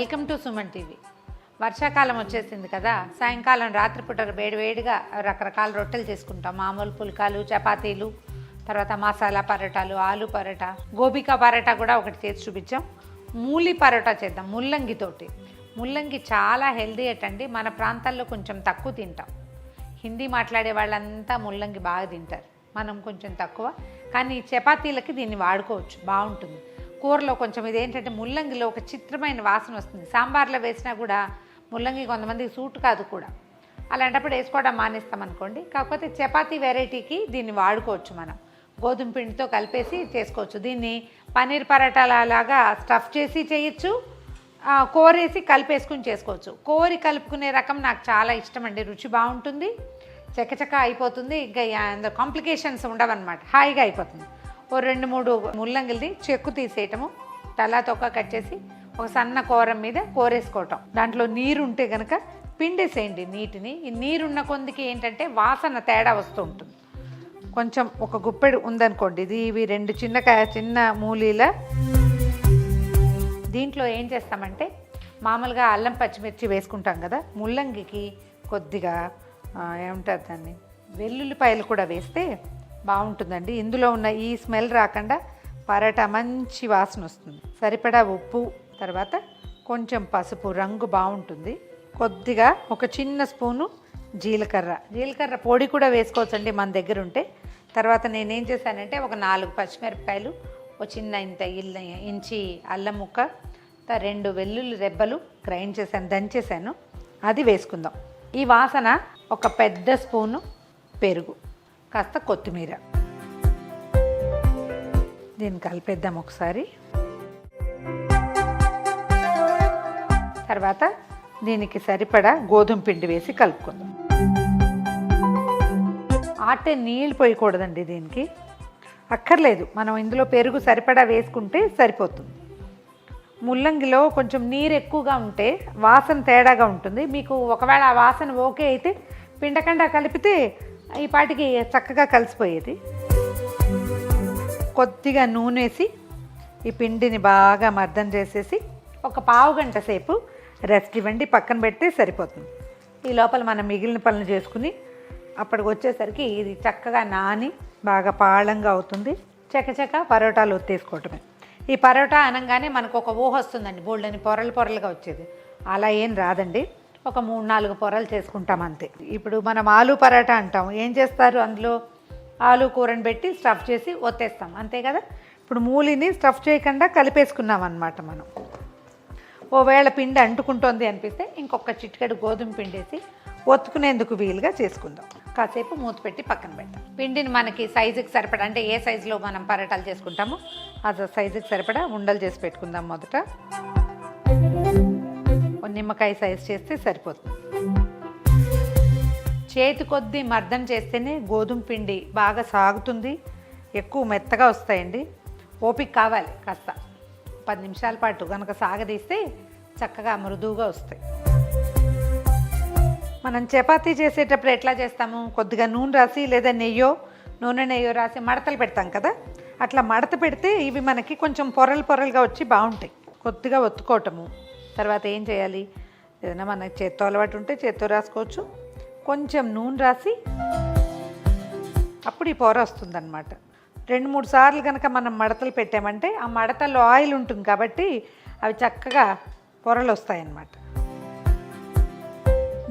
Welcome to సుమన్TV. వర్షాకాలం వచ్చేసింది కదా, సాయంకాలం రాత్రిపూట వేడివేడిగా రకరకాల రొట్టెలు చేసుకుంటాం. మామూలు పుల్కాలు, చపాతీలు, తర్వాత మసాలా పరోటాలు, ఆలు పరోటా, గోబికా పరోటా కూడా ఒకటి చేసి చూపించాం. మూలి పరోటా చేద్దాం ముల్లంగితోటి. ముల్లంగి చాలా హెల్దీ అటండి. మన ప్రాంతాల్లో కొంచెం తక్కువ తింటాం. హిందీ మాట్లాడే వాళ్ళంతా ముల్లంగి బాగా తింటారు, మనం కొంచెం తక్కువ. కానీ చపాతీలకి దీన్ని వాడుకోవచ్చు, బాగుంటుంది. కూరలో కొంచెం ఇదేంటంటే ముల్లంగిలో ఒక చిత్రమైన వాసన వస్తుంది. సాంబార్లో వేసినా కూడా ముల్లంగి కొంతమందికి సూట్ కాదు కూడా, అలాంటప్పుడు వేసుకోవడం మానేస్తాం అనుకోండి. కాకపోతే చపాతీ వెరైటీకి దీన్ని వాడుకోవచ్చు. మనం గోధుమ పిండితో కలిపేసి చేసుకోవచ్చు. దీన్ని పన్నీర్ పరాటాల లాగా స్టఫ్ చేసి చేయొచ్చు, కోరేసి కలిపేసుకుని చేసుకోవచ్చు. కోరి కలుపుకునే రకం నాకు చాలా ఇష్టం అండి. రుచి బాగుంటుంది, చకచక అయిపోతుంది. ఇంకా కాంప్లికేషన్స్ ఉండవన్నమాట, హాయిగా అయిపోతుంది. ఓ 2-3 ముల్లంగిల్ని చెక్కు తీసేయటము, తలా తొక్క కట్ చేసి ఒక సన్న కూరం మీద కోరేసుకోవటం. దాంట్లో నీరు ఉంటే కనుక పిండేసేయండి నీటిని. ఈ నీరున్న కొందికి ఏంటంటే వాసన తేడా వస్తూ ఉంటుంది. కొంచెం ఒక గుప్పెడు ఉందనుకోండి, ఇవి 2 చిన్న మూలీల. దీంట్లో ఏం చేస్తామంటే మామూలుగా అల్లం పచ్చిమిర్చి వేసుకుంటాం కదా, ముల్లంగికి కొద్దిగా ఏమంటారు దాన్ని, వెల్లుల్లిపాయలు కూడా వేస్తే బాగుంటుందండి. ఇందులో ఉన్న ఈ స్మెల్ రాకుండా పరోటా మంచి వాసన వస్తుంది. సరిపడా ఉప్పు, తర్వాత కొంచెం పసుపు, రంగు బాగుంటుంది. కొద్దిగా ఒక చిన్న స్పూను జీలకర్ర పొడి కూడా వేసుకోవచ్చండి మన దగ్గర ఉంటే. తర్వాత నేనేం చేశానంటే ఒక 4 పచ్చిమిరపకాయలు, ఒక చిన్న ఇంచి అల్లం ముక్క, 2 వెల్లుల్లి రెబ్బలు గ్రైండ్ చేశాను, దంచేసాను, అది వేసుకుందాం. ఈ వాసన ఒక పెద్ద స్పూను పెరుగు, కాస్త కొత్తిమీర, దీన్ని కలిపేద్దాం ఒకసారి. తర్వాత దీనికి సరిపడా గోధుమ పిండి వేసి కలుపుకుందాం. ఆటే నీళ్ళు పోయకూడదండి దీనికి, అక్కర్లేదు. మనం ఇందులో పెరుగు సరిపడా వేసుకుంటే సరిపోతుంది. ముల్లంగిలో కొంచెం నీరు ఎక్కువగా ఉంటే వాసన తేడాగా ఉంటుంది. మీకు ఒకవేళ ఆ వాసన ఓకే అయితే పిండకుండా కలిపితే ఈ పాటికి చక్కగా కలిసిపోయేది. కొద్దిగా నూనె వేసి ఈ పిండిని బాగా మర్దన చేసేసి ఒక పావు గంట సేపు రెస్ట్ ఇవ్వండి, పక్కన పెడితే సరిపోతుంది. ఈ లోపల మనం మిగిలిన పనులు చేసుకుని అప్పటికి వచ్చేసరికి ఇది చక్కగా నాని బాగా పాళంగా అవుతుంది. చకచక పరోటాలు ఒత్తేసుకోవటమే. ఈ పరోటా అనగానే మనకు ఒక ఊహ వస్తుందండి, బోల్డని పొరలుగా వచ్చేది. అలా ఏం రాదండి, ఒక 3-4 పొరలు చేసుకుంటాం అంతే. ఇప్పుడు మనం ఆలు పరాటా అంటాం, ఏం చేస్తారు, అందులో ఆలు కూరని పెట్టి స్టఫ్ చేసి ఒత్తేస్తాం, అంతే కదా. ఇప్పుడు మూలిని స్టఫ్ చేయకుండా కలిపేసుకున్నాం అన్నమాట. మనం ఓవేళ పిండి అంటుకుంటోంది అనిపిస్తే ఇంకొక చిటికెడు గోధుమ పిండి వేసి ఒత్తుకునేందుకు వీలుగా చేసుకుందాం. కాసేపు మూత పెట్టి పక్కన పెట్టాం. పిండిని మనకి సైజుకి సరిపడా, అంటే ఏ సైజులో మనం పరాటాలు చేసుకుంటామో ఆ సైజుకి సరిపడా ఉండలు చేసి పెట్టుకుందాం. మొదట నిమ్మకాయ సైజు చేస్తే సరిపోతుంది. చేతి కొద్దీ మర్దన చేస్తేనే గోధుమ పిండి బాగా సాగుతుంది, ఎక్కువ మెత్తగా వస్తాయండి. ఓపిక కావాలి కాస్త. 10 నిమిషాల పాటు కనుక సాగదీస్తే చక్కగా మృదువుగా వస్తాయి. మనం చపాతీ చేసేటప్పుడు ఎట్లా చేస్తాము, కొద్దిగా నూనె రాసి లేదా నెయ్యో రాసి మడతలు పెడతాం కదా, అట్లా మడత పెడితే ఇవి మనకి కొంచెం పొరలుగా వచ్చి బాగుంటాయి. కొద్దిగా ఒత్తుకోవటము. తర్వాత ఏం చేయాలి, ఏదైనా మనకి చేత్తో అలవాటు ఉంటే చేత్తో రాసుకోవచ్చు, కొంచెం నూనె రాసి అప్పుడు ఈ పొర వస్తుందన్నమాట. 2-3 సార్లు కనుక మనం మడతలు పెట్టామంటే ఆ మడతల్లో ఆయిల్ ఉంటుంది కాబట్టి అవి చక్కగా పొరలు వస్తాయన్నమాట.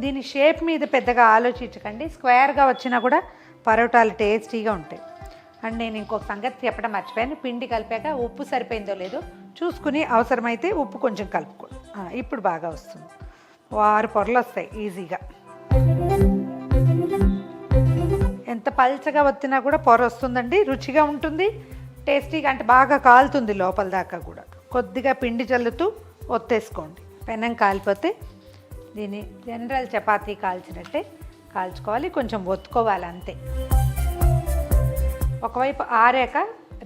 దీని షేప్ మీద పెద్దగా ఆలోచించకండి, స్క్వేర్గా వచ్చినా కూడా పరోటాలు టేస్టీగా ఉంటాయి. అండ్ నేను ఇంకొక సంగతి చెప్పడం మర్చిపోయాను, పిండి కలిపాక ఉప్పు సరిపోయిందో లేదో చూసుకుని అవసరమైతే ఉప్పు కొంచెం కలుపుకో. ఇప్పుడు బాగా వస్తుంది, 6 పొరలు వస్తాయి ఈజీగా. ఎంత పల్చగా వత్తినా కూడా పొర వస్తుందండి, రుచిగా ఉంటుంది, టేస్టీగా, అంటే బాగా కాలుతుంది లోపల దాకా కూడా. కొద్దిగా పిండి చల్లుతూ ఒత్తేసుకోండి. పెనం కాలిపోతే దీన్ని జనరల్ చపాతీ కాల్చినట్టే కాల్చుకోవాలి, కొంచెం ఒత్తుకోవాలి అంతే. ఒకవైపు ఆరాక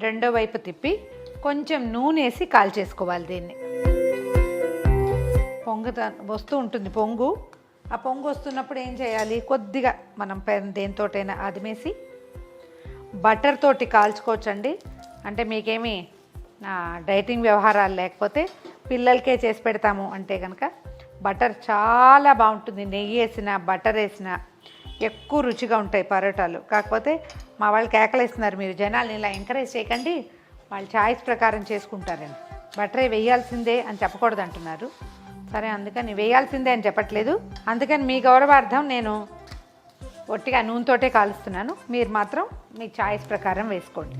రెండో వైపు తిప్పి కొంచెం నూనె వేసి కాల్చేసుకోవాలి. దీన్ని వస్తూ ఉంటుంది పొంగు. ఆ పొంగు వస్తున్నప్పుడు ఏం చేయాలి, కొద్దిగా మనం దేనితోటైనా అదిమేసి బటర్ తోటి కాల్చుకోవచ్చండి. అంటే మీకేమి డైటింగ్ వ్యవహారాలు లేకపోతే పిల్లలకే చేసి పెడతాము అంటే కనుక బటర్ చాలా బాగుంటుంది. నెయ్యి వేసిన బటర్ వేసిన ఎక్కువ రుచిగా ఉంటాయి పరోటాలు. కాకపోతే మా వాళ్ళు కేకలేస్తున్నారు, మీరు జనాల్ని ఇలా ఎంకరేజ్ చేయకండి, వాళ్ళు చాయిస్ ప్రకారం చేసుకుంటారని. బటరే వేయాల్సిందే అని చెప్పకూడదు అంటున్నారు. సరే, అందుకని వేయాల్సిందే అని చెప్పట్లేదు. అందుకని మీ గౌరవార్థం నేను ఒట్టిగా నూనెతోటే కాలుస్తున్నాను. మీరు మాత్రం మీ చాయిస్ ప్రకారం వేసుకోండి.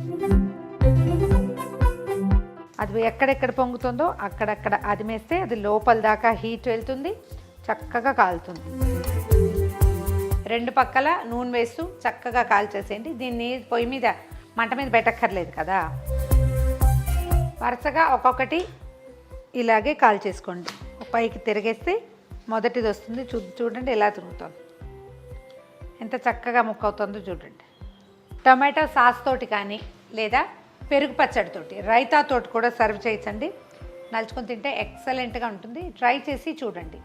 అది ఎక్కడెక్కడ పొంగుతుందో అక్కడక్కడ అదిమేస్తే అది లోపల దాకా హీట్ వెళ్తుంది, చక్కగా కాలుతుంది. రెండు పక్కల నూనె వేస్తూ చక్కగా కాల్చేసేయండి. దీన్ని పొయ్యి మీద మంట మీద పెట్టక్కర్లేదు కదా. వరుసగా ఒక్కొక్కటి ఇలాగే కాల్చేసుకోండి. పైకి తిరిగేస్తే మొదటిది వస్తుంది. చూడండి ఎలా తిరుగుతుంది, ఎంత చక్కగా ముక్క అవుతుందో చూడండి. టొమాటో సాస్ తోటి కానీ లేదా పెరుగు పచ్చడితోటి, రైతాతోటి కూడా సర్వ్ చేయొచ్చండి. నలుచుకొని తింటే ఎక్సలెంట్గా ఉంటుంది. ట్రై చేసి చూడండి.